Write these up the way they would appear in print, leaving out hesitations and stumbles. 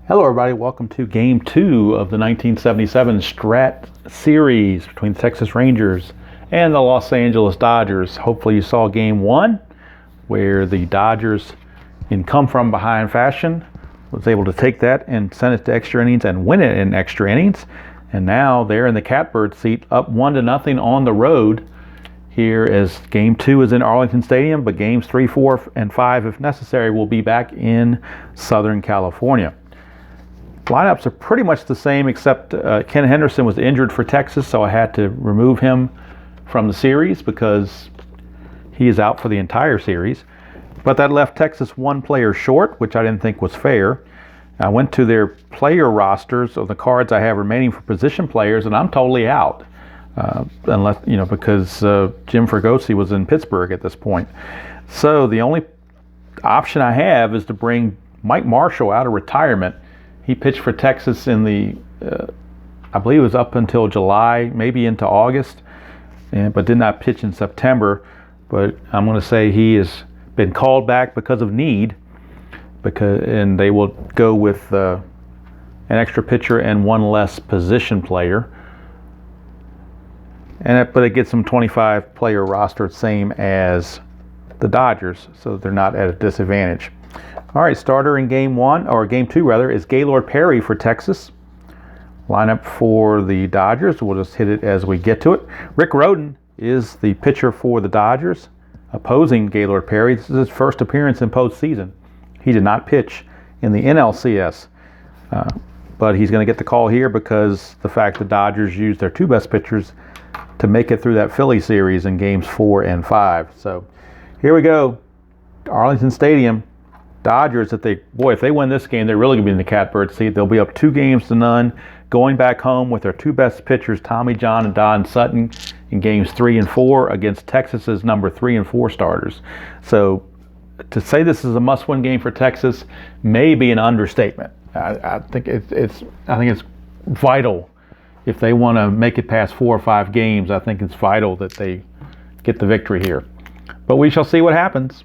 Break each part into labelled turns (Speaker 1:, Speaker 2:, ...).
Speaker 1: Hello everybody, welcome to Game 2 of the 1977 Strat series between the Texas Rangers and the Los Angeles Dodgers. Hopefully you saw Game 1 where the Dodgers, in come-from-behind fashion, was able to take that and send it to extra innings and win it in extra innings. And now they're in the catbird seat, up 1-0 on the road here as Game 2 is in Arlington Stadium, but Games 3, 4, and 5, if necessary, will be back in Southern California. Lineups are pretty much the same, except Ken Henderson was injured for Texas, so I had to remove him from the series because he is out for the entire series. But that left Texas one player short, which I didn't think was fair. I went to their player rosters of the cards I have remaining for position players, and I'm totally out, unless because Jim Fregosi was in Pittsburgh at this point. So the only option I have is to bring Mike Marshall out of retirement. He pitched for Texas in the, I believe it was up until July, maybe into August, but did not pitch in September. But I'm going to say he has been called back because of need, and they will go with an extra pitcher and one less position player. But it gets them 25 player roster, same as the Dodgers, so they're not at a disadvantage. All right, starter in Game 2 is Gaylord Perry for Texas. Lineup for the Dodgers, we'll just hit it as we get to it. Rick Rhoden is the pitcher for the Dodgers, opposing Gaylord Perry. This is his first appearance in postseason. He did not pitch in the NLCS, but he's going to get the call here because the fact the Dodgers used their two best pitchers to make it through that Philly series in Games 4 and 5. So here we go, Arlington Stadium. Dodgers, if they win this game, they're really going to be in the catbird seat. They'll be up 2-0, going back home with their two best pitchers, Tommy John and Don Sutton, in Games 3 and 4 against Texas's number 3 and 4 starters. So to say this is a must-win game for Texas may be an understatement. I think it's vital if they want to make it past 4 or 5 games. I think it's vital that they get the victory here. But we shall see what happens.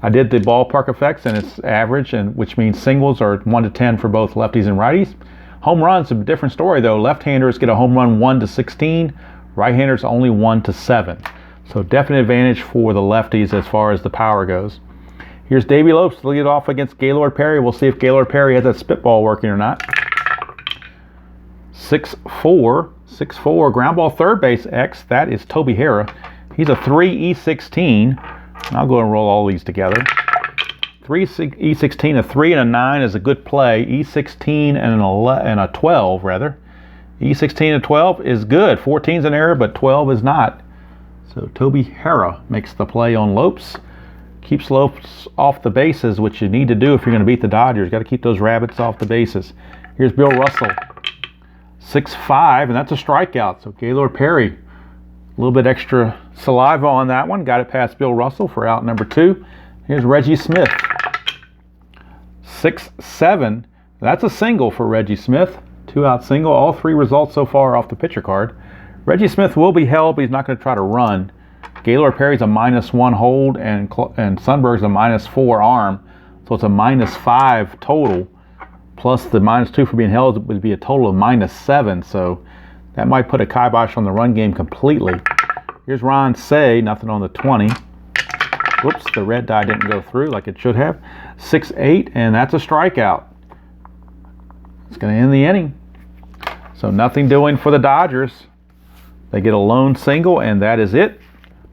Speaker 1: I did the ballpark effects, and it's average, which means singles are 1 to 10 for both lefties and righties. Home runs, a different story though. Left-handers get a home run 1 to 16, right-handers only 1 to 7. So definite advantage for the lefties as far as the power goes. Here's Davey Lopes to lead off against Gaylord Perry. We'll see if Gaylord Perry has that spitball working or not. 6'4", ground ball third base X. That is Toby Harrah. He's a 3 E16. I'll go and roll all these together. 3 E16, a 3 and a 9 is a good play. E16 and a 12 rather. E16 and 12 is good. 14 is an error, but 12 is not. So Toby Harrah makes the play on Lopes. Keeps Lopes off the bases, which you need to do if you're going to beat the Dodgers. Got to keep those rabbits off the bases. Here's Bill Russell. 6'5", and that's a strikeout. So Gaylord Perry, a little bit extra saliva on that one. Got it past Bill Russell for out number 2. Here's Reggie Smith. 6'7". That's a single for Reggie Smith. 2-out single. All 3 results so far off the pitcher card. Reggie Smith will be held, but he's not going to try to run. Gaylord Perry's a -1 hold, and Sundberg's a -4 arm. So it's a -5 total. Plus the -2 for being held would be a total of -7. So that might put a kibosh on the run game completely. Here's Ron Say, nothing on the 20. Whoops, the red die didn't go through like it should have. 6'8", and that's a strikeout. It's going to end the inning. So nothing doing for the Dodgers. They get a lone single, and that is it.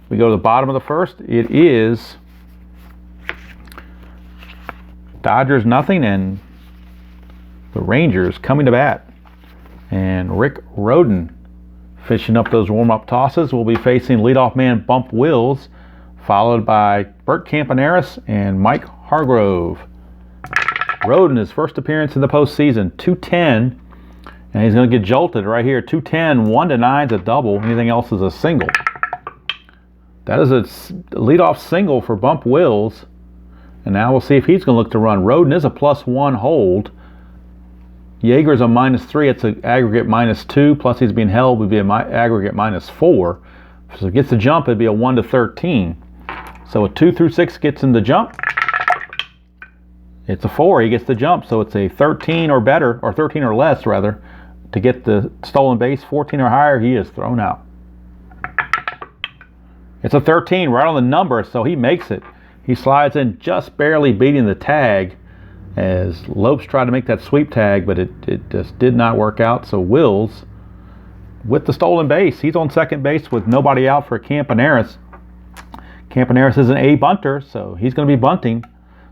Speaker 1: We go to the bottom of the first. It is Dodgers nothing, and the Rangers coming to bat. And Rick Rhoden fishing up those warm-up tosses. Will be facing leadoff man Bump Wills, followed by Bert Campaneris and Mike Hargrove. Rhoden, his first appearance in the postseason, 210, and he's going to get jolted right here. 210, 1 to 9 is a double. Anything else is a single. That is a leadoff single for Bump Wills, and now we'll see if he's going to look to run. Rhoden is a +1 hold. Yeager's a -3. It's an aggregate -2. Plus he's being held would be an aggregate -4. So if he gets the jump, it'd be a 1 to 13. So a 2 through 6 gets him the jump. It's a 4. He gets the jump, so it's a 13 or better, or 13 or less rather, to get the stolen base. 14 or higher, he is thrown out. It's a 13, right on the number, so he makes it. He slides in, just barely beating the tag, as Lopes tried to make that sweep tag, but it just did not work out. So Wills with the stolen base. He's on second base with nobody out for Campaneris. Campaneris is an A bunter, so he's going to be bunting.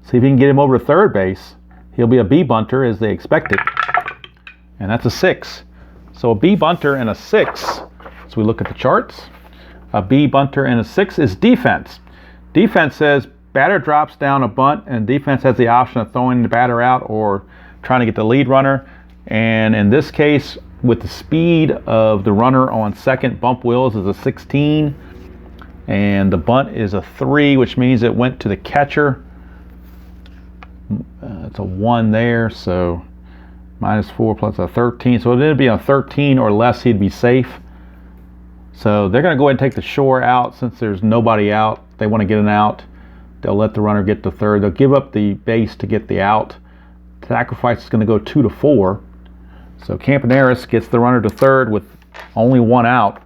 Speaker 1: See if he can get him over to third base. He'll be a B bunter as they expected. And that's a 6. So a B bunter and a 6. So we look at the charts. A B bunter and a 6 is defense. Defense says batter drops down a bunt, and defense has the option of throwing the batter out or trying to get the lead runner. And in this case, with the speed of the runner on second, bump Wills is a 16. And the bunt is a 3, which means it went to the catcher. It's a 1 there, so -4 plus a 13. So it'd be a 13 or less, he'd be safe. So they're going to go ahead and take the shore out since there's nobody out. They want to get an out. They'll let the runner get to third. They'll give up the base to get the out. Sacrifice is going to go 2 to 4. So Campaneris gets the runner to third with only 1 out.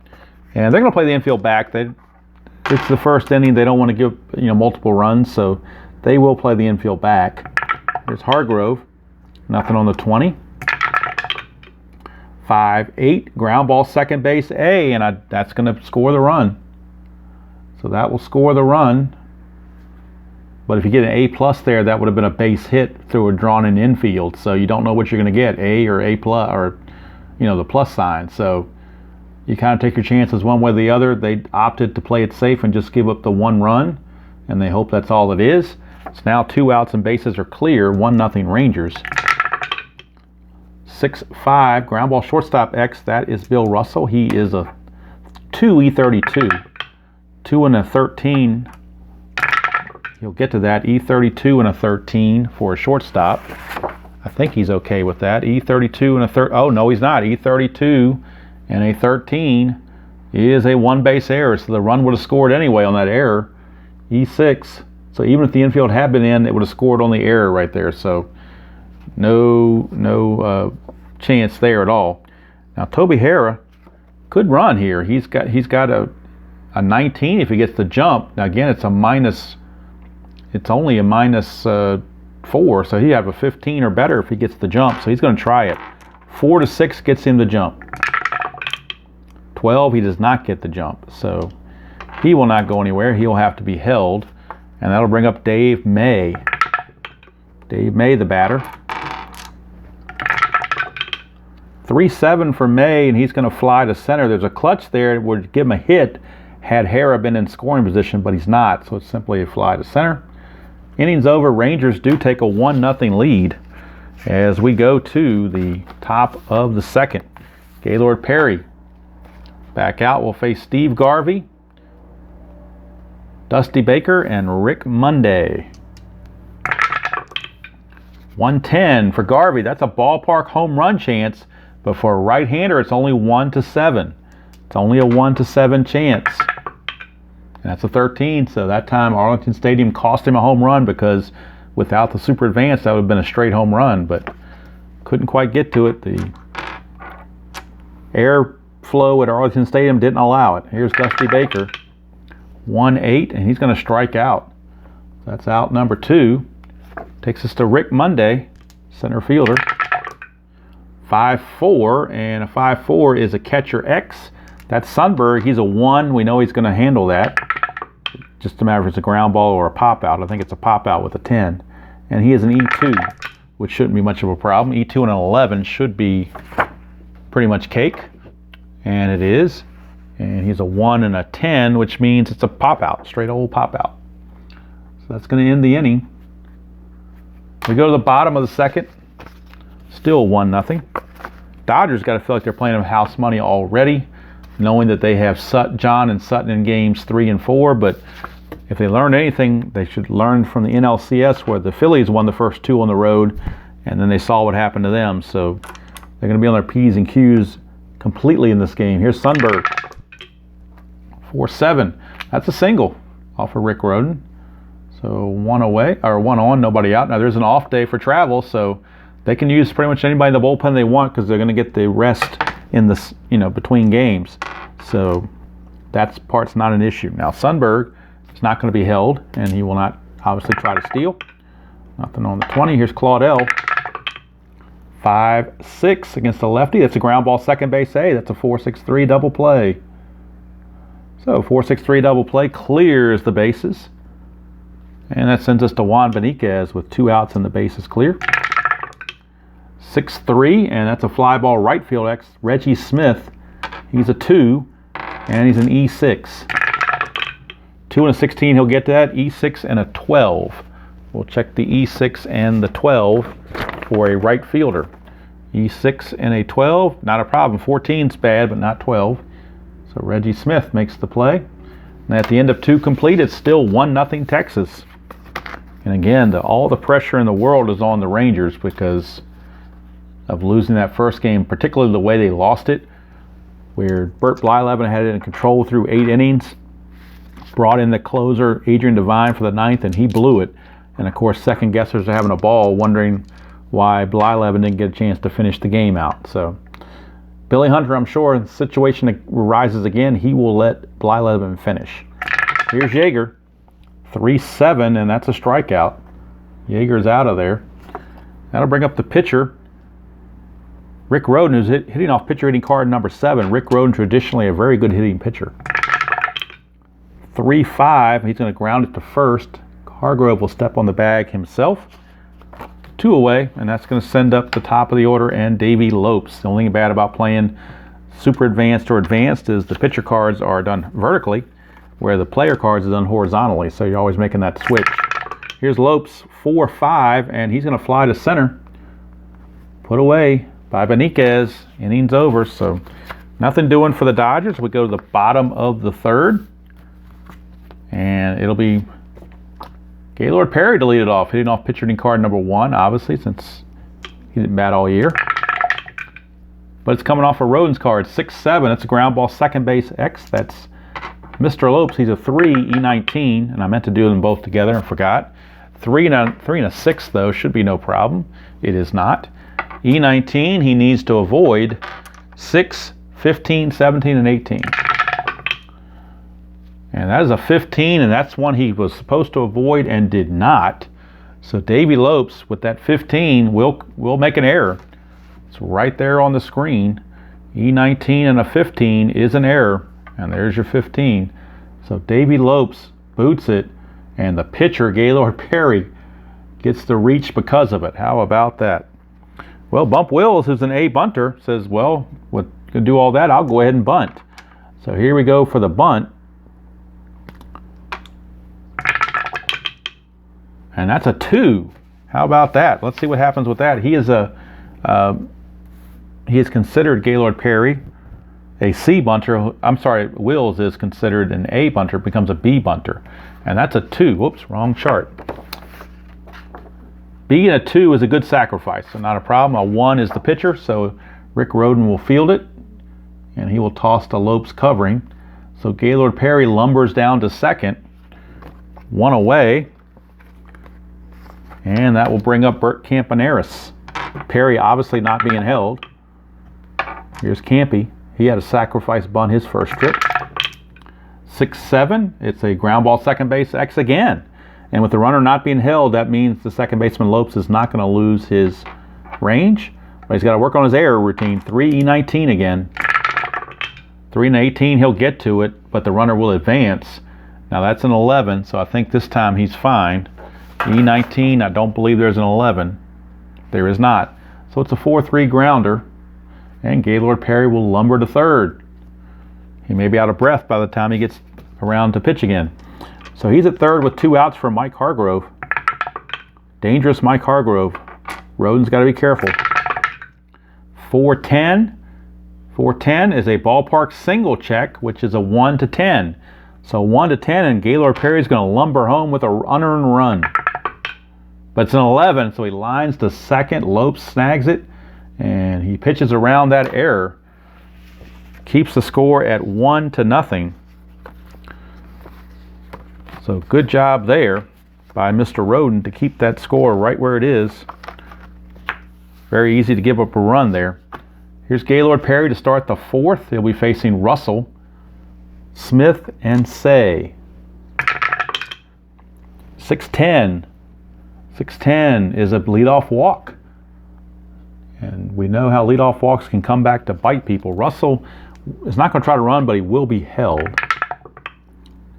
Speaker 1: And they're going to play the infield back. It's the first inning. They don't want to give multiple runs, so they will play the infield back. There's Hargrove. Nothing on the 20. 5-8. Ground ball, second base, A, and that's going to score the run. So that will score the run. But if you get an A plus there, that would have been a base hit through a drawn-in infield. So you don't know what you're going to get, A or A plus, or the plus sign. So you kind of take your chances one way or the other. They opted to play it safe and just give up the 1 run, and they hope that's all it is. It's now 2 outs and bases are clear. 1-0 Rangers. 6-5 ground ball, shortstop X. That is Bill Russell. He is a 2 E32. 2 and a 13. You'll get to that. E32 and a 13 for a shortstop. I think he's okay with that. E32 and a 13. Oh, no, he's not. E32 and a 13 is a 1 base error. So the run would have scored anyway on that error. E6. So even if the infield had been in, it would have scored on the error right there. So no chance there at all. Now Toby Hara could run here. He's got a 19 if he gets the jump. Now again, it's only a -4, so he'd have a 15 or better if he gets the jump. So he's going to try it. 4 to 6 gets him the jump. 12, he does not get the jump, so he will not go anywhere. He'll have to be held, and that'll bring up Dave May. Dave May, the batter. 3-7 for May, and he's going to fly to center. There's a clutch there that would give him a hit had Hara been in scoring position, but he's not, so it's simply a fly to center. Innings over. Rangers do take a 1-0 lead as we go to the top of the second. Gaylord Perry back out will face Steve Garvey, Dusty Baker, and Rick Monday. 110 for Garvey. That's a ballpark home run chance, but for a right-hander, it's only 1 to 7. It's only a 1 to 7 chance. And that's a 13, so that time Arlington Stadium cost him a home run because without the super advance, that would have been a straight home run, but couldn't quite get to it. The airflow at Arlington Stadium didn't allow it. Here's Dusty Baker. 1-8, and he's going to strike out. That's out number 2. Takes us to Rick Monday, center fielder. 5-4, and a 5-4 is a catcher X. That's Sundberg. He's a 1. We know he's going to handle that. Just a matter if it's a ground ball or a pop out. I think it's a pop out with a 10. And he is an E2, which shouldn't be much of a problem. E2 and an 11 should be pretty much cake. And it is. And he's a 1 and a 10, which means it's a pop out, straight old pop out. So that's going to end the inning. We go to the bottom of the second. Still 1-0. Dodgers got to feel like they're playing with house money already, knowing that they have John and Sutton in games 3 and 4. But if they learned anything, they should learn from the NLCS, where the Phillies won the first 2 on the road, and then they saw what happened to them. So they're going to be on their P's and Q's completely in this game. Here's Sundberg. 4-7. That's a single off of Rick Rhoden. So 1 away, or 1 on, nobody out. Now there's an off day for travel, so they can use pretty much anybody in the bullpen they want because they're going to get the rest in this, between games. So that part's not an issue. Now Sundberg is not going to be held, and he will not obviously try to steal. Nothing on the 20. Here's Claudel. 5-6 against the lefty. That's a ground ball, second base A. That's a 4-6-3 double play. So 4-6-3 double play clears the bases. And that sends us to Juan Beniquez with 2 outs and the bases clear. 6-3, and that's a fly ball right field X. Reggie Smith, he's a 2, and he's an E6. 2 and a 16, he'll get that. E6 and a 12. We'll check the E6 and the 12 for a right fielder. E6 and a 12, not a problem. 14's bad, but not 12. So Reggie Smith makes the play. And at the end of 2 complete, it's still 1-0 Texas. And again, all the pressure in the world is on the Rangers because of losing that first game, particularly the way they lost it, where Bert Blyleven had it in control through 8 innings, brought in the closer, Adrian Devine, for the 9th, and he blew it. And of course, second guessers are having a ball wondering why Blyleven didn't get a chance to finish the game out. So Billy Hunter, I'm sure, if the situation arises again, he will let Blyleven finish. Here's Yeager. 3-7, and that's a strikeout. Yeager's out of there. That'll bring up the pitcher, Rick Rhoden, who's hitting off pitcher hitting card number 7. Rick Rhoden, traditionally a very good hitting pitcher. 3-5, he's going to ground it to first. Hargrove will step on the bag himself. 2 away, and that's going to send up the top of the order and Davey Lopes. The only thing bad about playing super advanced or advanced is the pitcher cards are done vertically, where the player cards are done horizontally, so you're always making that switch. Here's Lopes, 4-5, and he's going to fly to center. Put away by Beniquez. Innings over, so nothing doing for the Dodgers. We go to the bottom of the 3rd, and it'll be Gaylord Perry to lead it off, hitting off pitcher hitting card number 1, obviously, since he didn't bat all year. But it's coming off of Rhoden's card, 6-7. That's a ground ball, second base X. That's Mr. Lopes. He's a 3, E19, and I meant to do them both together and forgot. 3 and a 6, though, should be no problem. It is not. E19, he needs to avoid 6, 15, 17, and 18. And that is a 15, and that's one he was supposed to avoid and did not. So Davey Lopes, with that 15, will make an error. It's right there on the screen. E19 and a 15 is an error, and there's your 15. So Davey Lopes boots it, and the pitcher, Gaylord Perry, gets the reach because of it. How about that? Well, Bump Wills, who's an A bunter, says, well, we're going to do all that, I'll go ahead and bunt. So here we go for the bunt. And that's a 2. How about that? Let's see what happens with that. He is considered, Gaylord Perry, a C bunter. I'm sorry, Wills is considered an A bunter, becomes a B bunter. And that's a 2. Whoops, wrong chart. Being a 2 is a good sacrifice, so not a problem. A 1 is the pitcher, so Rick Rhoden will field it, and he will toss to Lopes covering. So Gaylord Perry lumbers down to second. 1 away. And that will bring up Bert Campaneris. Perry obviously not being held. Here's Campy. He had a sacrifice bunt his first trip. 6-7. It's a ground ball second base X again. And with the runner not being held, that means the second baseman Lopes is not going to lose his range. But he's got to work on his error routine. 3E19 again. 3 and 18, he'll get to it, but the runner will advance. Now that's an 11, so I think this time he's fine. E19, I don't believe there's an 11. There is not. So it's a 4-3 grounder, and Gaylord Perry will lumber to third. He may be out of breath by the time he gets around to pitch again. So he's at third with 2 outs for Mike Hargrove. Dangerous Mike Hargrove. Rhoden's got to be careful. 4-10. 4-10 is a ballpark single check, which is a 1-10. So 1-10, and Gaylord Perry's going to lumber home with an unearned run. But it's an 11, so he lines to second. Lopes snags it, and he pitches around that error. Keeps the score at 1-0. So good job there. by Mr. Rhoden to keep that score right where it is. Very easy to give up a run there. Here's Gaylord Perry to start the fourth. He'll be facing Russell, Smith, and Say. 6-10. 6-10 is a leadoff walk. And we know how leadoff walks can come back to bite people. Russell is not going to try to run, but he will be held.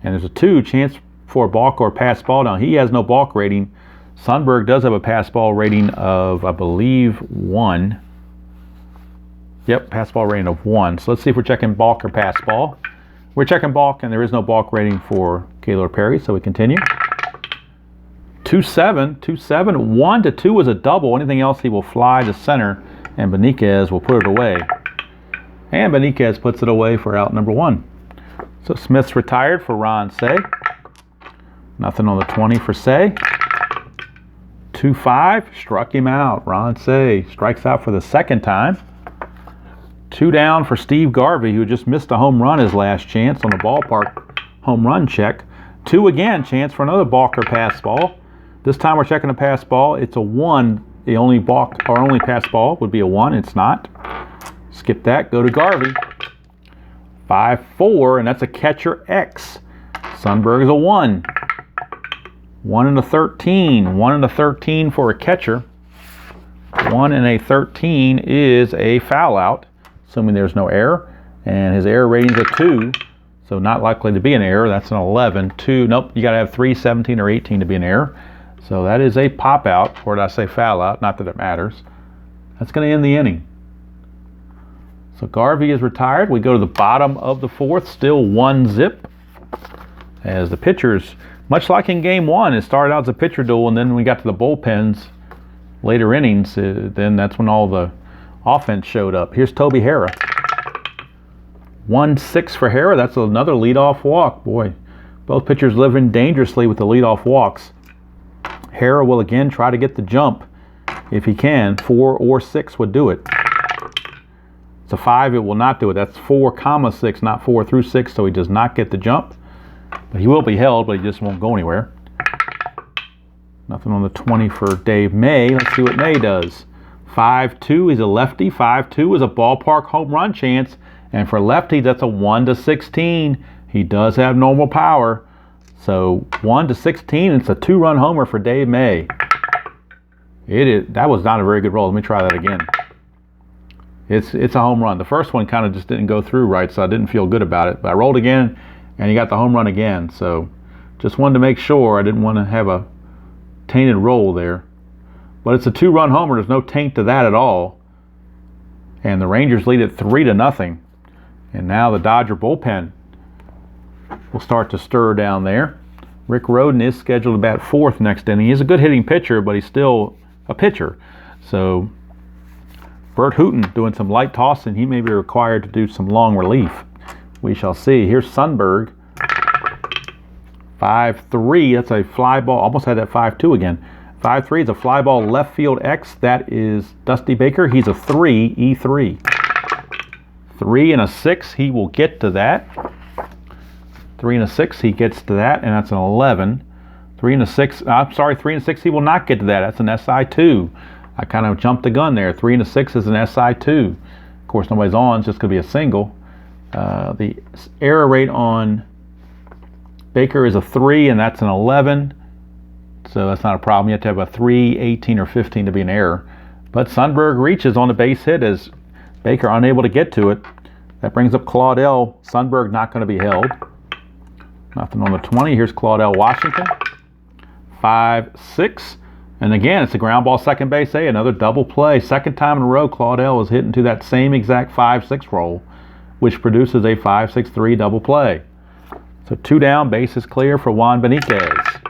Speaker 1: And there's a 2 chance for a balk or a pass ball. Now, he has no balk rating. Sundberg does have a pass ball rating of, I believe, 1. Yep, pass ball rating of 1. So let's see if we're checking balk or pass ball. We're checking balk, and there is no balk rating for Gaylord Perry, so we continue. 2-7, 2-7. 1-2 is a double. Anything else, he will fly to center, and Beniquez will put it away. And Beniquez puts it away for out number 1. So Smith's retired for Ron Say. Nothing on the 20 for Say. 2-5, struck him out. Ron Say strikes out for the second time. 2 down for Steve Garvey, who just missed a home run his last chance on the ballpark home run check. 2 again, chance for another balk or pass ball. This time we're checking a pass ball. It's a 1. The only balk or only pass ball would be a 1. It's not. Skip that. Go to Garvey. 5-4, and that's a catcher X. Sundberg is a 1. 1-13. 1-13 for a catcher. 1-13 is a foul out, assuming there's no error. And his error rating's a 2, so not likely to be an error. That's an 11. 2, nope, you got to have 3, 17, or 18 to be an error. So that is a pop out, or did I say foul out? Not that it matters. That's going to end the inning. So Garvey is retired. We go to the bottom of the fourth, still 1-zip. As the pitchers, much like in game 1, it started out as a pitcher duel, and then when we got to the bullpens, later innings, then that's when all the offense showed up. Here's Toby Hara. 1-6 for Hara. That's another leadoff walk. Boy, both pitchers living dangerously with the leadoff walks. Hara will again try to get the jump if he can. 4 or 6 would do it. It's a 5, it will not do it. That's 4, 6, not 4 through 6, so he does not get the jump. But he will be held, but he just won't go anywhere. Nothing on the 20 for Dave May. Let's see what May does. 5-2, he's a lefty. 5-2 is a ballpark home run chance. And for lefties, that's a 1-16. He does have normal power. So 1-16, it's a 2-run homer for Dave May. That was not a very good roll. Let me try that again. It's a home run. The first one kind of just didn't go through right, so I didn't feel good about it. But I rolled again, and he got the home run again. So just wanted to make sure I didn't want to have a tainted roll there. But it's a 2-run homer. There's no taint to that at all. And the Rangers lead it 3-0. And now the Dodger bullpen will start to stir down there. Rick Rhoden is scheduled to bat 4th next inning. He's a good hitting pitcher, but he's still a pitcher. So Bert Hooton doing some light tossing. He may be required to do some long relief. We shall see. Here's Sundberg. 5-3. That's a fly ball. Almost had that 5-2 again. 5-3 is a fly ball left field X. That is Dusty Baker. He's a 3, E3. 3-6. He will get to that. 3-6. He gets to that, and that's an 11. 3-6. I'm sorry, 3-6. He will not get to that. That's an SI2. I kind of jumped the gun there. 3-6 is an SI2. Of course, nobody's on. It's just going to be a single. The error rate on Baker is a 3, and that's an 11. So that's not a problem. You have to have a 3, 18, or 15 to be an error. But Sundberg reaches on the base hit as Baker unable to get to it. That brings up Claudel. Sundberg not going to be held. Nothing on the 20. Here's Claudel Washington. 5-6. And again, it's a ground ball second base A. Another double play. Second time in a row, Claudel is hitting to that same exact 5-6 roll, which produces a 5-6-3 double play. So 2 down, base is clear for Juan Beniquez.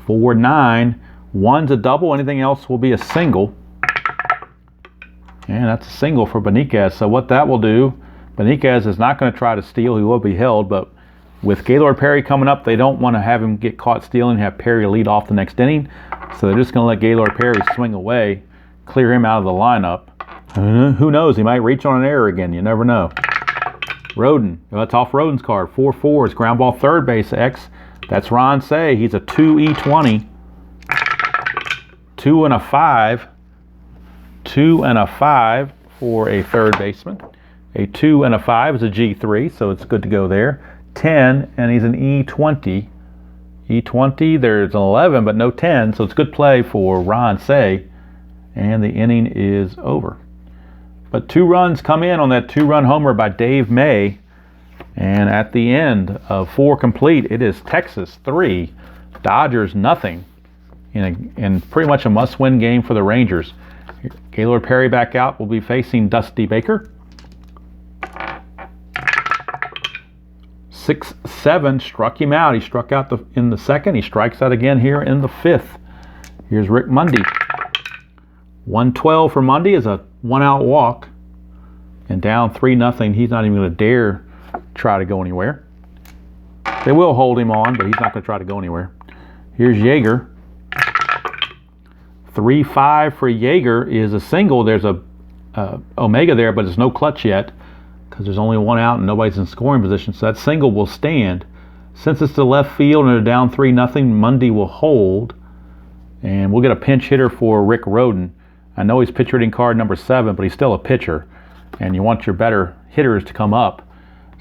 Speaker 1: 4-9. 1's a double. Anything else will be a single. And that's a single for Beniquez. So what that will do, Beniquez is not going to try to steal. He will be held. But with Gaylord Perry coming up, they don't want to have him get caught stealing and have Perry lead off the next inning. So they're just going to let Gaylord Perry swing away, clear him out of the lineup. Who knows? He might reach on an error again. You never know. Rhoden. That's off Rhoden's card. 4-4 is ground ball third base X. That's Ron Say. He's a 2E20. 2 and a 5. 2 and a 5 for a third baseman. A 2 and a 5 is a G3, so it's good to go there. 10, and he's an E20. E20, there's an 11, but no 10, so it's good play for Ron Say. And the inning is over. But 2 runs come in on that 2-run homer by Dave May. And at the end of 4 complete, it is Texas 3, Dodgers nothing, in pretty much a must-win game for the Rangers. Gaylord Perry back out, will be facing Dusty Baker. 6-7 struck him out. He struck out in the second. He strikes out again here in the 5th. Here's Rick Mundy. 112 for Mundy is a 1-out walk. And down 3-0. He's not even going to dare try to go anywhere. They will hold him on, but he's not going to try to go anywhere. Here's Yeager. 3-5 for Yeager is a single. There's a Omega there, but there's no clutch yet because there's only 1 out and nobody's in scoring position. So that single will stand. Since it's to left field and they're down 3-0, Mundy will hold. And we'll get a pinch hitter for Rick Rhoden. I know he's pitcher hitting card number 7, but he's still a pitcher. And you want your better hitters to come up.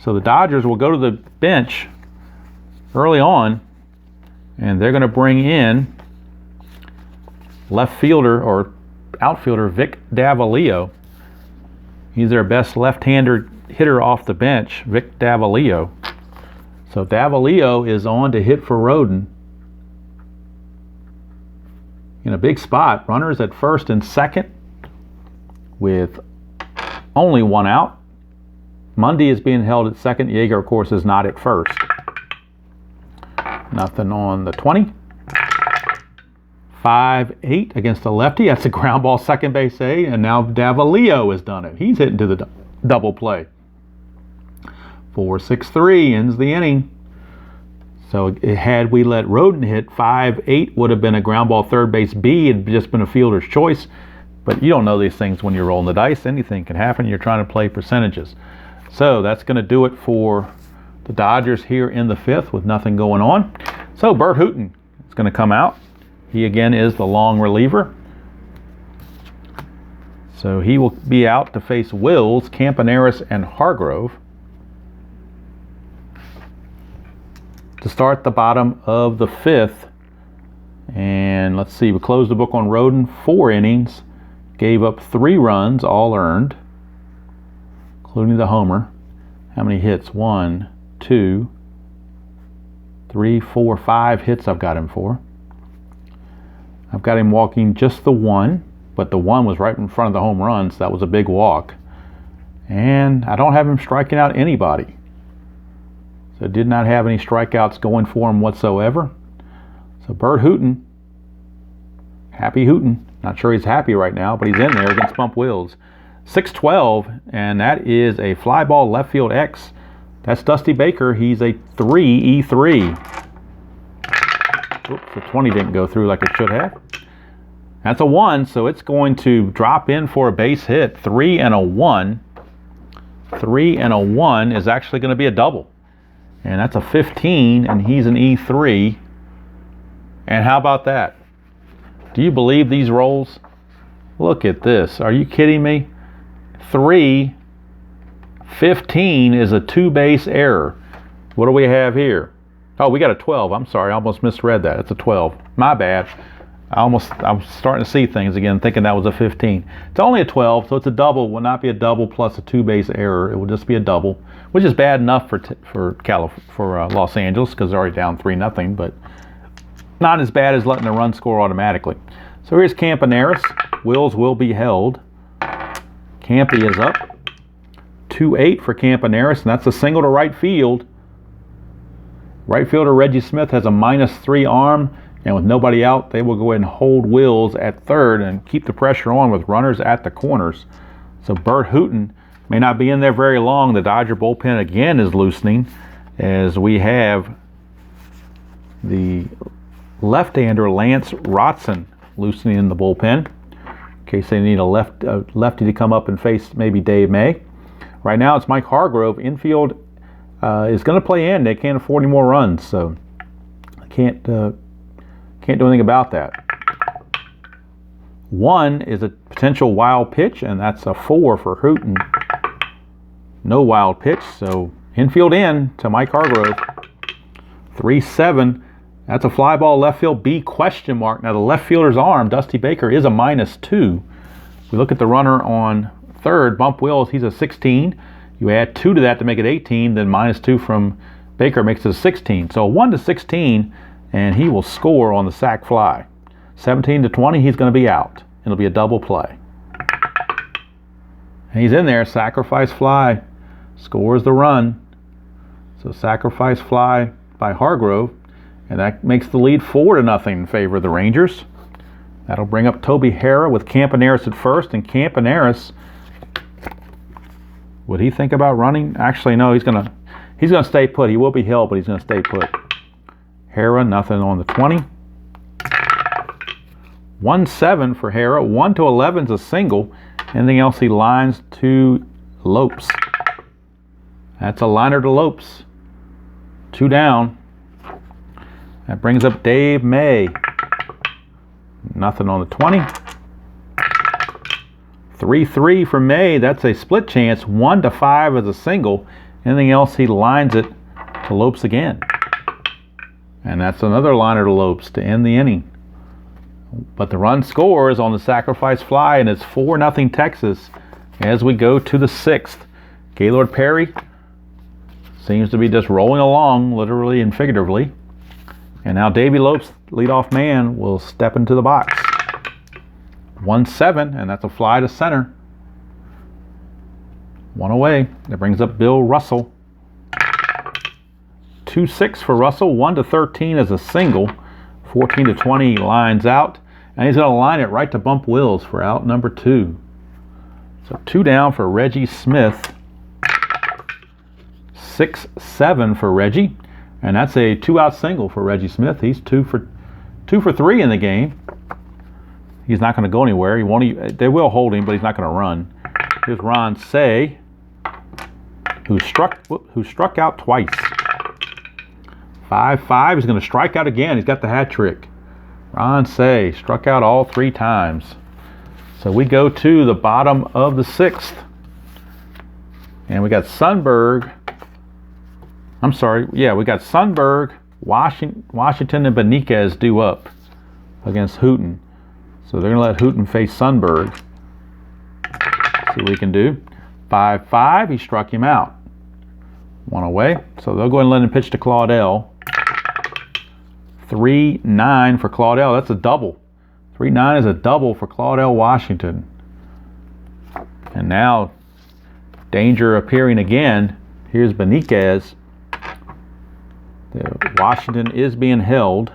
Speaker 1: So the Dodgers will go to the bench early on, and they're going to bring in left fielder or outfielder Vic Davalillo. He's their best left-hander hitter off the bench, Vic Davalillo. So Davalillo is on to hit for Rhoden. In a big spot, runners at first and second with only 1 out. Mundy is being held at second. Yeager, of course, is not at first. Nothing on the 20. 5-8 against a lefty. That's a ground ball, second base A, and now Davalillo has done it. He's hitting to the double play. 4-6-3 ends the inning. So had we let Rhoden hit, 5-8 would have been a ground ball, third base B. It'd just been a fielder's choice. But you don't know these things when you're rolling the dice. Anything can happen. You're trying to play percentages. So that's going to do it for the Dodgers here in the 5th with nothing going on. So Bert Hooton is going to come out. He again is the long reliever. So he will be out to face Wills, Campaneris, and Hargrove to start the bottom of the 5th. And let's see, we closed the book on Rhoden, 4 innings, gave up 3 runs, all earned, including the homer. How many hits? 1, 2, 3, 4, 5 hits I've got him for. I've got him walking just the 1, but the 1 was right in front of the home run, so that was a big walk. And I don't have him striking out anybody. So did not have any strikeouts going for him whatsoever. So Bert Hooton, happy Hooton. Not sure he's happy right now, but he's in there against Bump Wills. 6-12, and that is a fly ball left field X. That's Dusty Baker. He's a 3E3. Oops, the 20 didn't go through like it should have. That's a 1, so it's going to drop in for a base hit. 3 and a 1. 3 and a 1 is actually going to be a double. And that's a 15, and he's an E3. And how about that? Do you believe these rolls? Look at this. Are you kidding me? 3, 15 is a 2-base error. What do we have here? Oh, we got a 12. I'm sorry. I almost misread that. It's a 12. My bad. I'm starting to see things again, thinking that was a 15. It's only a 12, so it's a double. It will not be a double plus a 2-base error. It will just be a double, which is bad enough for Los Angeles because they're already down 3-0, but not as bad as letting the run score automatically. So here's Campaneris. Wills will be held. Campy is up. 2-8 for Campaneris, and that's a single to right field. Right fielder Reggie Smith has a -3 arm, and with nobody out, they will go ahead and hold Wills at third and keep the pressure on with runners at the corners. So Bert Hooton may not be in there very long. The Dodger bullpen again is loosening as we have the left-hander Lance Rotson loosening in the bullpen in case they need a lefty to come up and face maybe Dave May. Right now it's Mike Hargrove. Infield is going to play in. They can't afford any more runs. So can't do anything about that. 1 is a potential wild pitch, and that's a 4 for Rhoden. No wild pitch, so infield in to Mike Hargrove. 3-7. That's a fly ball left field, B question mark. Now the left fielder's arm, Dusty Baker, is a -2. We look at the runner on third, Bump Wills, he's a 16. You add 2 to that to make it 18, then -2 from Baker makes it a 16. So 1 to 16, and he will score on the sac fly. 17 to 20, he's going to be out. It'll be a double play. And he's in there, sacrifice fly, scores the run. So sacrifice fly by Hargrove, and that makes the lead 4-0 in favor of the Rangers. That'll bring up Toby Harrah with Campaneris at first, and Campaneris, would he think about running? Actually, no, he's gonna stay put. He will be held, but he's gonna stay put. Harrah, nothing on the 20. 1-7 for Harrah. 1 to 11 is a single. Anything else, he lines to Lopes. That's a liner to Lopes. 2 down. That brings up Dave May. Nothing on the 20. 3-3 for May. That's a split chance. 1 to 5 is a single. Anything else, he lines it to Lopes again. And that's another liner to Lopes to end the inning. But the run scores on the sacrifice fly, and it's 4-0 Texas as we go to the 6th. Gaylord Perry seems to be just rolling along, literally and figuratively. And now Davey Lopes, leadoff man, will step into the box. 1-7, and that's a fly to center. 1 away. That brings up Bill Russell. 2-6 for Russell. 1 to 13 is a single. 14 to 20 lines out. And he's going to line it right to Bump Wills for out number 2. So 2 down for Reggie Smith. 6-7 for Reggie. And that's a 2-out single for Reggie Smith. He's 2 for 3 in the game. He's not going to go anywhere. They will hold him, but he's not going to run. Here's Ron Say, who struck out twice. 5-5. He's going to strike out again. He's got the hat trick. Ron Say struck out all 3 times. So we go to the bottom of the 6th. And we got Sundberg. We got Sundberg, Washington, and Beniquez due up against Rhoden. So they're going to let Rhoden face Sundberg. See what he can do. 5-5, he struck him out. 1 away. So they'll go ahead and let him pitch to Claudel. 3-9 for Claudel. That's a double. 3-9 is a double for Claudel Washington. And now danger appearing again. Here's Beniquez. Washington is being held.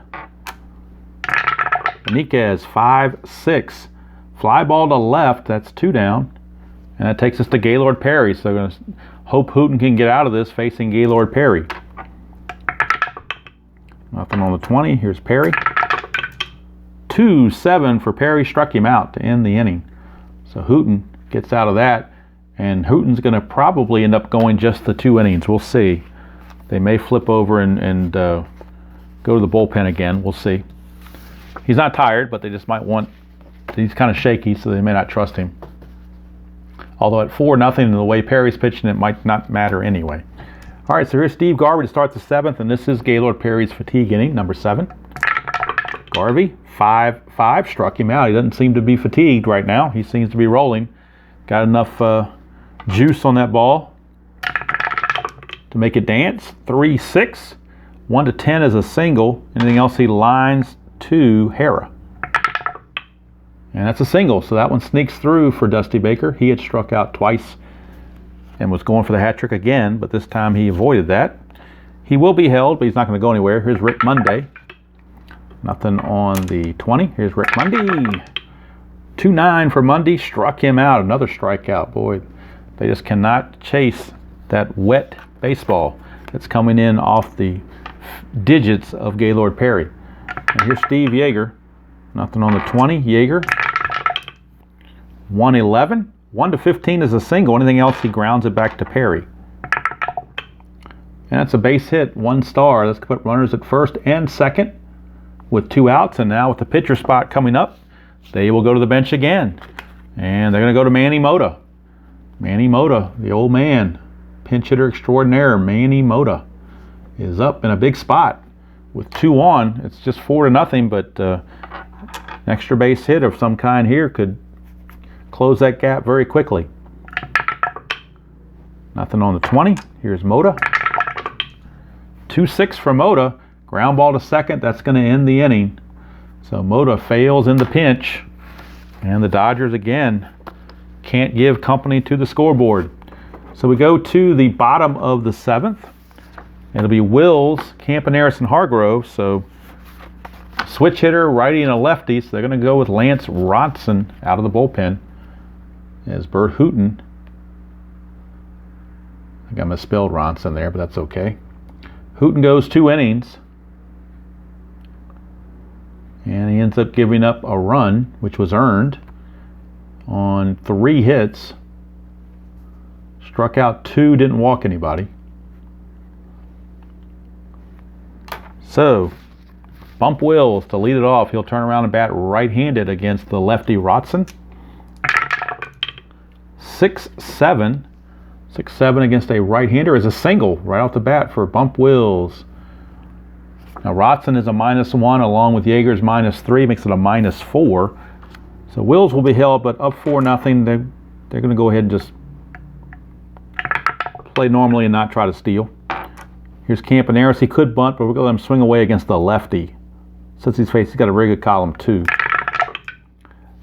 Speaker 1: Beniquez, 5-6. Fly ball to left. That's 2 down. And that takes us to Gaylord Perry. So they're going to hope Rhoden can get out of this facing Gaylord Perry. Nothing on the 20. Here's Perry. 2-7 for Perry. Struck him out to end the inning. So Rhoden gets out of that. And Rhoden's going to probably end up going just the 2 innings. We'll see. They may flip over and go to the bullpen again. We'll see. He's not tired, but they just might want... He's kind of shaky, so they may not trust him. Although at 4-0 and the way Perry's pitching, it might not matter anyway. All right, so here's Steve Garvey to start the 7th, and this is Gaylord Perry's fatigue inning, number 7. Garvey, 5-5, struck him out. He doesn't seem to be fatigued right now. He seems to be rolling. Got enough juice on that ball to make it dance. 3-6. 1 to 10 is a single. Anything else, he lines to Harrah. And that's a single, so that one sneaks through for Dusty Baker. He had struck out twice and was going for the hat trick again, but this time he avoided that. He will be held, but he's not going to go anywhere. Here's Rick Monday. Nothing on the 20. Here's Rick Monday. 2-9 for Monday. Struck him out. Another strikeout. Boy, they just cannot chase that wet baseball that's coming in off the digits of Gaylord Perry. And here's Steve Yeager. Nothing on the 20. Yeager. 1-11. 1 to 15 is a single. Anything else, he grounds it back to Perry. And that's a base hit, 1 star. Let's put runners at first and second with 2 outs. And now with the pitcher spot coming up, they will go to the bench again. And they're going to go to Manny Mota. Manny Mota, the old man, pinch hitter extraordinaire, Manny Mota, is up in a big spot with 2 on. It's just 4-0, but an extra base hit of some kind here could close that gap very quickly. Nothing on the 20. Here's Mota. 2-6 for Mota. Ground ball to second. That's going to end the inning. So Mota fails in the pinch. And the Dodgers again can't give company to the scoreboard. So we go to the bottom of the 7th. It'll be Wills, Campaneris, and Hargrove. So switch hitter, righty and a lefty. So they're going to go with Lance Rhoden out of the bullpen as Bert Hooten. I think I misspelled Ronson there, but that's okay. Hooten goes 2 innings. And he ends up giving up a run, which was earned, on 3 hits. Struck out 2, didn't walk anybody. So, Bump Wills to lead it off. He'll turn around and bat right-handed against the lefty Rhoden. 6-7. 6-7 against a right-hander is a single right off the bat for Bump Wills. Now Rhoden is a -1 along with Yeager's -3, makes it a -4. So Wills will be held, but up 4-0. They're going to go ahead and just play normally and not try to steal. Here's Campaneris. He could bunt, but we're going to let him swing away against the lefty. Since he's got a very good column too.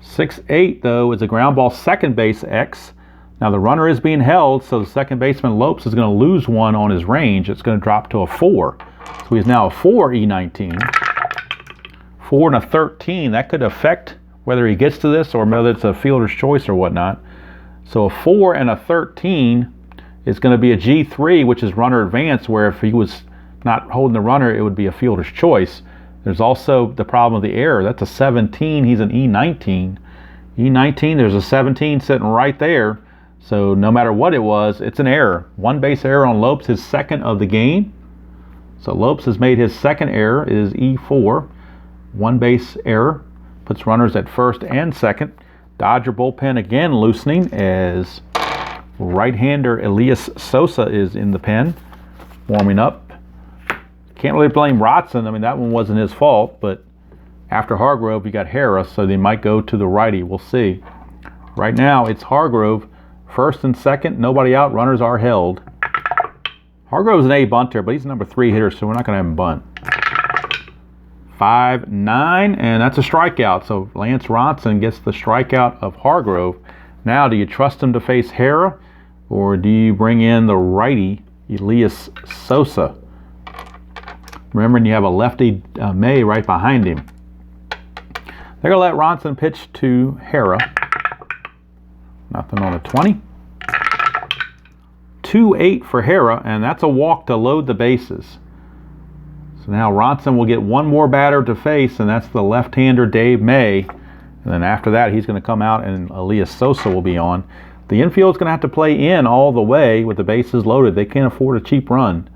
Speaker 1: 6-8 though is a ground ball second base X. Now the runner is being held, so the second baseman Lopes is going to lose 1 on his range. It's going to drop to a 4. So he's now a 4 E19. 4 and a 13. That could affect whether he gets to this or whether it's a fielder's choice or whatnot. So a 4 and a 13 is going to be a G3, which is runner advance, where if he was not holding the runner, it would be a fielder's choice. There's also the problem of the error. That's a 17. He's an E19. E19, there's a 17 sitting right there. So no matter what it was, it's an error. 1 base error on Lopes, his second of the game. So Lopes has made his second error. It is E4. 1 base error. Puts runners at first and second. Dodger bullpen again loosening as right-hander Elias Sosa is in the pen, warming up. Can't really blame Rhoden. I mean, that one wasn't his fault, but after Hargrove, you got Harris, so they might go to the righty. We'll see. Right now, it's Hargrove. First and second, nobody out. Runners are held. Hargrove's an A bunter, but he's number 3 hitter, so we're not going to have him bunt. 5-9, and that's a strikeout. So Lance Rhoden gets the strikeout of Hargrove. Now, do you trust him to face Hara, or do you bring in the righty, Elias Sosa? Remembering you have a lefty, May, right behind him. They're going to let Rhoden pitch to Hara. Nothing on a 20. 2-8 for Hara, and that's a walk to load the bases. So now Rhoden will get 1 more batter to face, and that's the left-hander Dave May. And then after that, he's going to come out, and Elias Sosa will be on. The infield's going to have to play in all the way with the bases loaded. They can't afford a cheap run.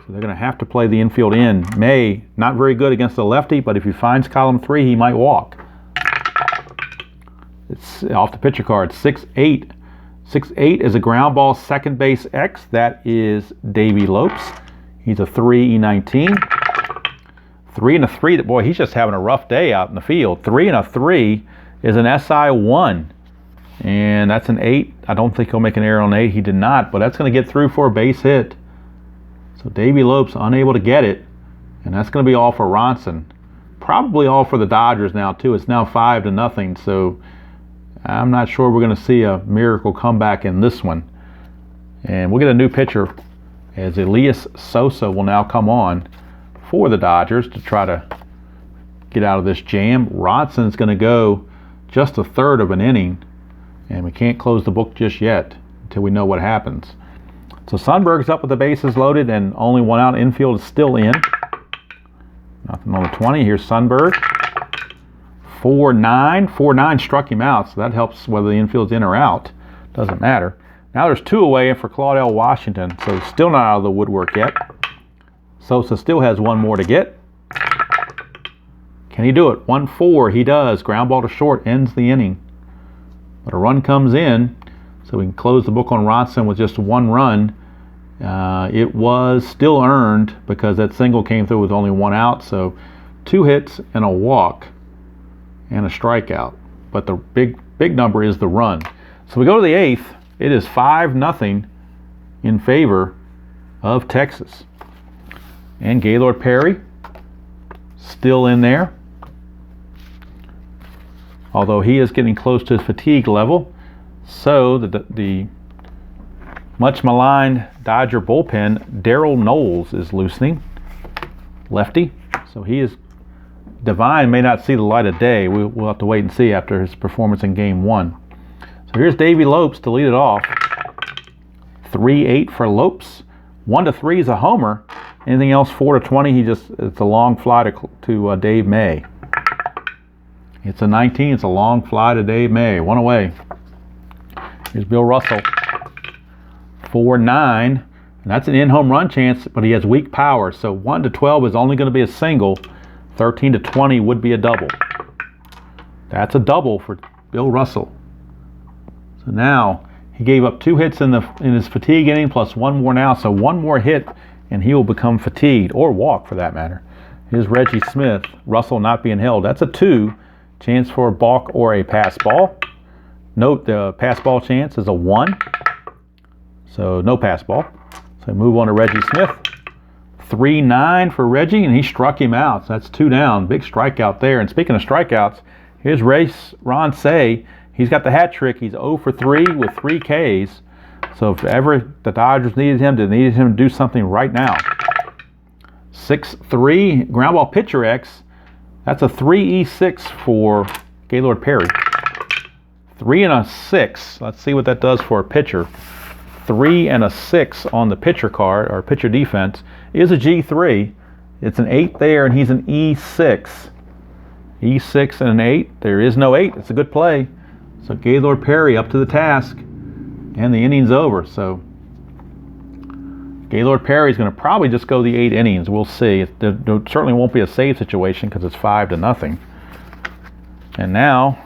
Speaker 1: So they're going to have to play the infield in. May, not very good against the lefty, but if he finds column 3, he might walk. It's off the pitcher card, 6-8. 6-8 is a ground ball second base X. That is Davey Lopes. He's a 3 E19. 3 and a 3. Boy, he's just having a rough day out in the field. 3 and a 3 is an SI1. And that's an 8. I don't think he'll make an error on 8. He did not, but that's going to get through for a base hit. So Davey Lopes unable to get it. And that's going to be all for Rhoden. Probably all for the Dodgers now, too. It's now 5-0. So I'm not sure we're going to see a miracle comeback in this one. And we'll get a new pitcher as Elias Sosa will now come on for the Dodgers to try to get out of this jam. Rhoden's going to go just a third of an inning, and we can't close the book just yet until we know what happens. So Sundberg's up with the bases loaded and only 1 out. Infield is still in. Nothing on the 20. Here's Sundberg. 4-9. 4-9 struck him out, so that helps whether the infield's in or out. Doesn't matter. Now there's 2 away for Claudell Washington, so still not out of the woodwork yet. Sosa still has 1 more to get. Can he do it? 1-4, he does. Ground ball to short, ends the inning. But a run comes in, so we can close the book on Ronson with just 1 run. It was still earned because that single came through with only 1 out, so 2 hits and a walk and a strikeout. But the big number is the run. So we go to the 8th. It is 5-0 in favor of Texas. And Gaylord Perry still in there, although he is getting close to his fatigue level. So the much maligned Dodger bullpen, Darryl Knowles, is loosening. Lefty. So he is, Divine may not see the light of day. We'll have to wait and see after his performance in game 1. So here's Davey Lopes to lead it off. 3-8 for Lopes. 1-3 is a homer. Anything else 4-20, it's a long fly to Dave May. It's a 19, it's a long fly to Dave May. 1 away. Here's Bill Russell. 4-9, and that's an in-home run chance, but he has weak power. So 1-12 is only going to be a single. 13-20 would be a double. That's a double for Bill Russell. So now he gave up 2 hits in his fatigue inning plus 1 more now. So 1 more hit and he will become fatigued, or walk for that matter. Here's Reggie Smith. Russell not being held. That's a 2. Chance for a balk or a pass ball. Note the pass ball chance is a 1. So no pass ball. So move on to Reggie Smith. 3-9 for Reggie, and he struck him out. So that's 2 down. Big strikeout there. And speaking of strikeouts, here's Ron Say. He's got the hat trick. He's 0 for 3 with 3 Ks. So if ever the Dodgers needed him to do something right now. 6-3, ground ball pitcher X. That's a 3-6 for Gaylord Perry. 3 and a 6. Let's see what that does for a pitcher. 3 and a 6 on the pitcher card, or pitcher defense, is a G3. It's an 8 there, and he's an E6. E6 and an 8. There is no 8. It's a good play. So Gaylord Perry up to the task. And the inning's over. So Gaylord Perry is going to probably just go the 8 innings. We'll see. There certainly won't be a save situation because it's 5-0. And now,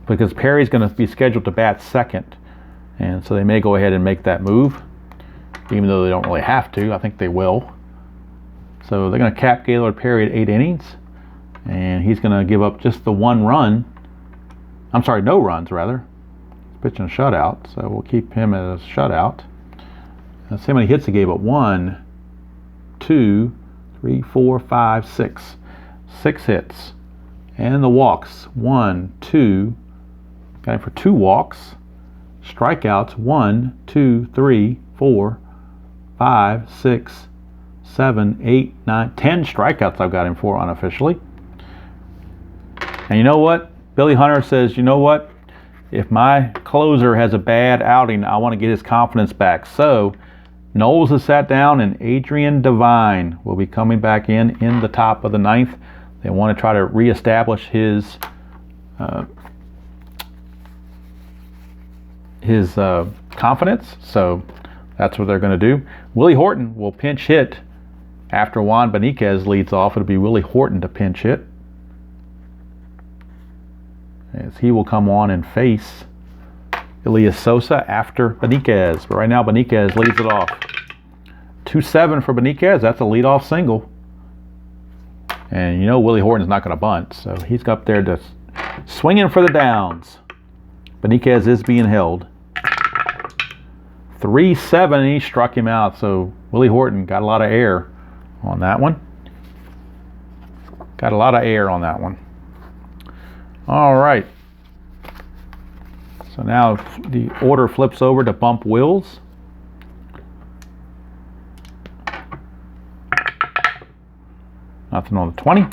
Speaker 1: because Perry's going to be scheduled to bat second, and so they may go ahead and make that move, even though they don't really have to. I think they will. So they're going to cap Gaylord Perry at 8 innings, and he's going to give up just the 1 run. I'm sorry, no runs rather. Pitching a shutout, so we'll keep him as a shutout. Let's see how many hits he gave up. 1, 2, 3, 4, 5, 6. 6 hits. And the walks. 1, 2. Got him for 2 walks. Strikeouts. 1, 2, 3, 4, 5, 6, 7, 8, 9, 10 strikeouts I've got him for unofficially. And you know what? Billy Hunter says, you know what? If my closer has a bad outing, I want to get his confidence back. So Knowles has sat down, and Adrian Devine will be coming back in the top of the 9th. They want to try to reestablish his confidence. So that's what they're going to do. Willie Horton will pinch hit after Juan Beniquez leads off. It'll be Willie Horton to pinch hit, as he will come on and face Elias Sosa after Beniquez. But right now, Beniquez leads it off. 2-7 for Beniquez. That's a leadoff single. And you know Willie Horton's not going to bunt, so he's up there just swinging for the downs. Beniquez is being held. 3-7, and he struck him out. So Willie Horton got a lot of air on that one. Got a lot of air on that one. All right. So now the order flips over to Bump Wills. Nothing on the 20.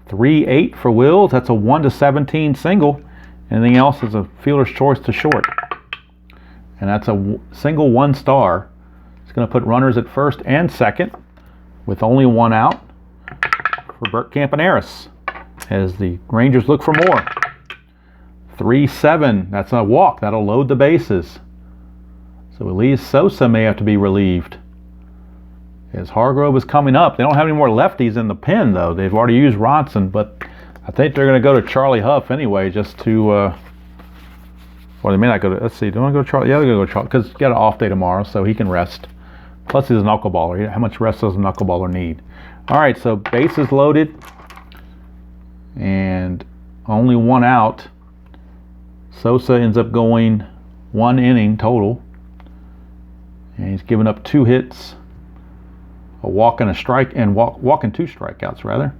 Speaker 1: 3-8 for Wills. That's a 1-17 single. Anything else is a fielder's choice to short. And that's a single 1 star. It's going to put runners at first and second with only 1 out for Bert Campaneris, as the Rangers look for more. 3-7. That's a walk. That'll load the bases. So at least Sosa may have to be relieved. As Hargrove is coming up. They don't have any more lefties in the pen, though. They've already used Ronson, but I think they're going to go to Charlie Huff anyway, just to, or they may not go to, let's see, do you want to go to Charlie? Yeah, they're going to go to Charlie, because he's got an off day tomorrow, so he can rest. Plus he's a knuckleballer. How much rest does a knuckleballer need? All right, so bases loaded, and only one out. Sosa ends up going 1 inning total, and he's given up 2 hits, a walk and a strike, and walk and 2 strikeouts rather.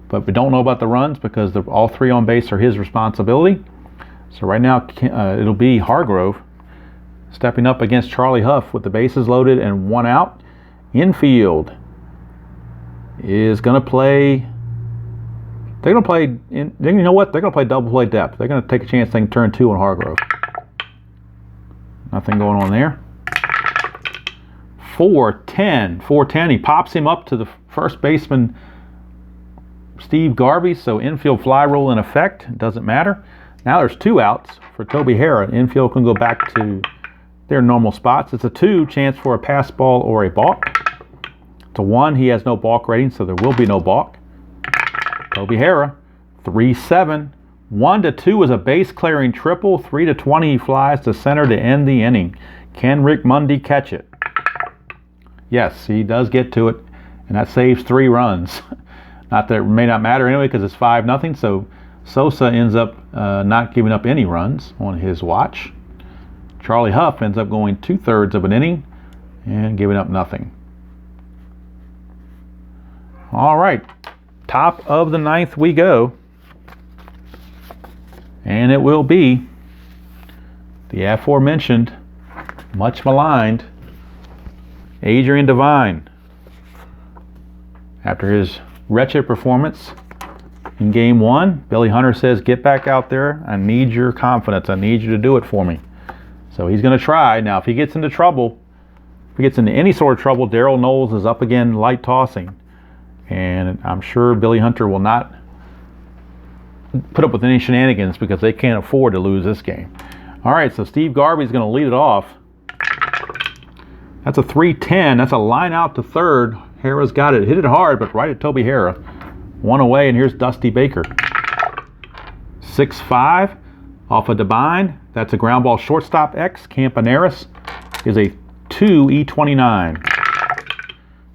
Speaker 1: But we don't know about the runs because all 3 on base are his responsibility. So right now it'll be Hargrove stepping up against Charlie Huff with the bases loaded and 1 out. Infield is going to play. They're going to play. You know what? They're going to play double play depth. They're going to take a chance they can turn 2 on Hargrove. Nothing going on there. 4-10. 4-10. He pops him up to the first baseman, Steve Garvey. So infield fly rule in effect. It doesn't matter. Now there's 2 outs for Toby Harrah. Infield can go back to their normal spots. It's a 2, chance for a pass ball or a balk. It's a 1, he has no balk rating, so there will be no balk. Toby Harrah, 3-7. 1-2 is a base clearing triple. 3-20 he flies to center to end the inning. Can Rick Mundy catch it? Yes, he does get to it, and that saves 3 runs. Not that it may not matter anyway because it's 5-0, so Sosa ends up not giving up any runs on his watch. Charlie Huff ends up going 2/3 of an inning and giving up nothing. All right, top of the 9th we go. And it will be the aforementioned, much maligned, Adrian Devine. After his wretched performance in Game 1, Billy Hunter says, get back out there. I need your confidence. I need you to do it for me. So he's going to try. Now, if he gets into trouble, if he gets into any sort of trouble, Darryl Knowles is up again light tossing. And I'm sure Billy Hunter will not put up with any shenanigans because they can't afford to lose this game. All right, so Steve Garvey's going to lead it off. That's a 3-10. That's a line out to third. Harrah's got it. Hit it hard, but right at Toby Harrah. 1 away, and here's Dusty Baker. 6-5 off of Devine. That's a ground ball shortstop X. Campaneris is a 2 E29.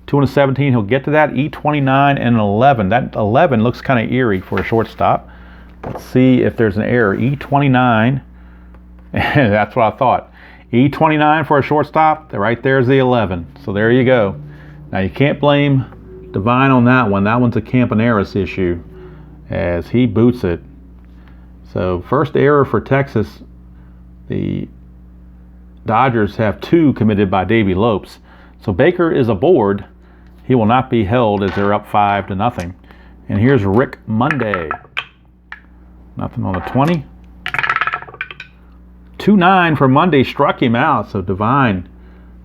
Speaker 1: 2-17, he'll get to that. E29 and an 11. That 11 looks kind of eerie for a shortstop. Let's see if there's an error. E29. That's what I thought. E29 for a shortstop. Right there's the 11. So there you go. Now you can't blame Devine on that one. That one's a Campaneris issue as he boots it. So first error for Texas. The Dodgers have 2 committed by Davey Lopes. So Baker is aboard. He will not be held as they're up 5-0. And here's Rick Monday. Nothing on the 20. 2-9 for Monday, struck him out. So Devine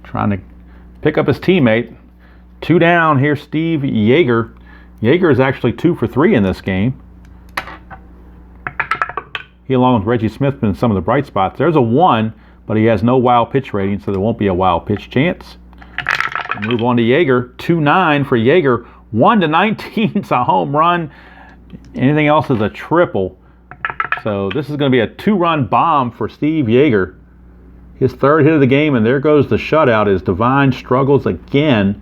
Speaker 1: trying to pick up his teammate. 2 down. Here's Steve Yeager. Yeager is actually 2 for 3 in this game. He, along with Reggie Smith, been in some of the bright spots. There's a 1, but he has no wild pitch rating, so there won't be a wild pitch chance. We'll move on to Yeager. 2-9 for Yeager. 1-19 is a home run. Anything else is a triple. So this is going to be a 2-run bomb for Steve Yeager. His 3rd hit of the game, and there goes the shutout as Devine struggles again.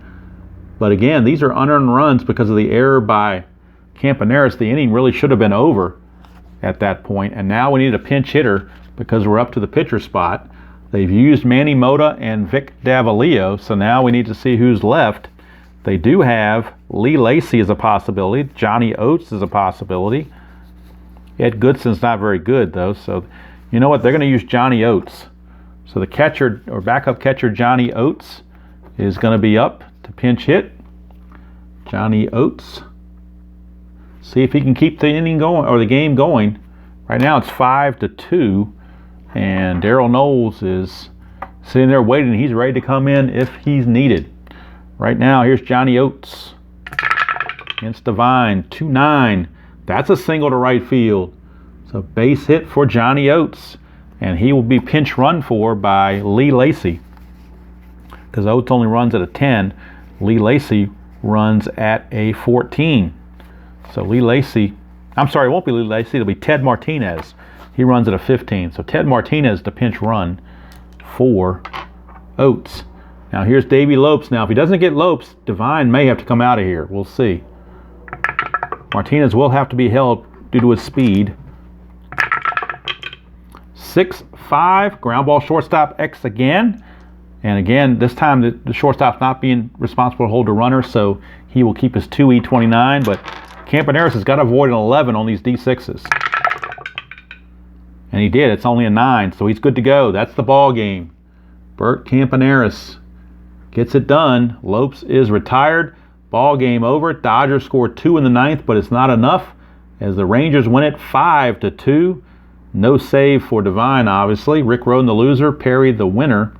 Speaker 1: But again, these are unearned runs because of the error by Campaneris. The inning really should have been over at that point. And now we need a pinch hitter because we're up to the pitcher spot. They've used Manny Mota and Vic Davalillo, so now we need to see who's left. They do have Lee Lacy as a possibility. Johnny Oates is a possibility. Ed Goodson's not very good, though, so you know what? They're going to use Johnny Oates. So the catcher, or backup catcher, Johnny Oates, is going to be up to pinch hit. Johnny Oates. See if he can keep the inning going, or the game going. Right now it's 5-2, and Darryl Knowles is sitting there waiting. He's ready to come in if he's needed. Right now, here's Johnny Oates against Devine. 2-9. That's a single to right field. So base hit for Johnny Oates, and he will be pinch run for by Lee Lacy. Because Oates only runs at a 10, Lee Lacy runs at a 14. So Lee Lacy, I'm sorry, it won't be Lee Lacy, it'll be Ted Martinez. He runs at a 15. So Ted Martinez the pinch run for Oates. Now here's Davey Lopes. Now if he doesn't get Lopes, Devine may have to come out of here. We'll see. Martinez will have to be held due to his speed. 6-5, ground ball shortstop X again. And again, this time the shortstop's not being responsible to hold the runner, so he will keep his 2E29, but Campaneris has got to avoid an 11 on these D6s. And he did. It's only a 9, so he's good to go. That's the ball game. Bert Campaneris gets it done. Lopes is retired. Ball game over. Dodgers scored 2 in the 9th, but it's not enough as the Rangers win it 5-2. No save for Devine, obviously. Rick Rhoden, the loser. Perry, the winner.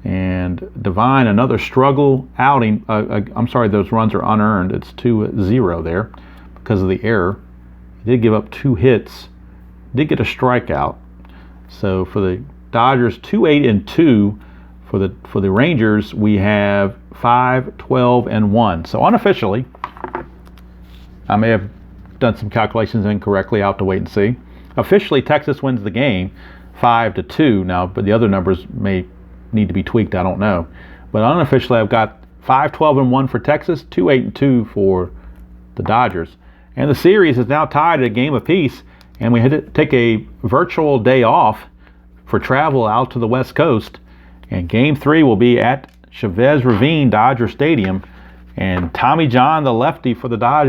Speaker 1: And Devine, another struggle outing. I'm sorry, those runs are unearned. It's 2-0 there because of the error. He did give up 2 hits. Did get a strikeout. So for the Dodgers, 2-8-2. For the Rangers, we have 5-12-1. So unofficially, I may have done some calculations incorrectly. I'll have to wait and see. Officially, Texas wins the game 5-2 now, but the other numbers may need to be tweaked. I don't know. But unofficially, I've got 5-12-1 for Texas, 2-8-2 for the Dodgers. And the series is now tied at a game apiece, and we had to take a virtual day off for travel out to the West Coast. And Game 3 will be at Chavez Ravine Dodger Stadium. And Tommy John, the lefty for the Dodgers,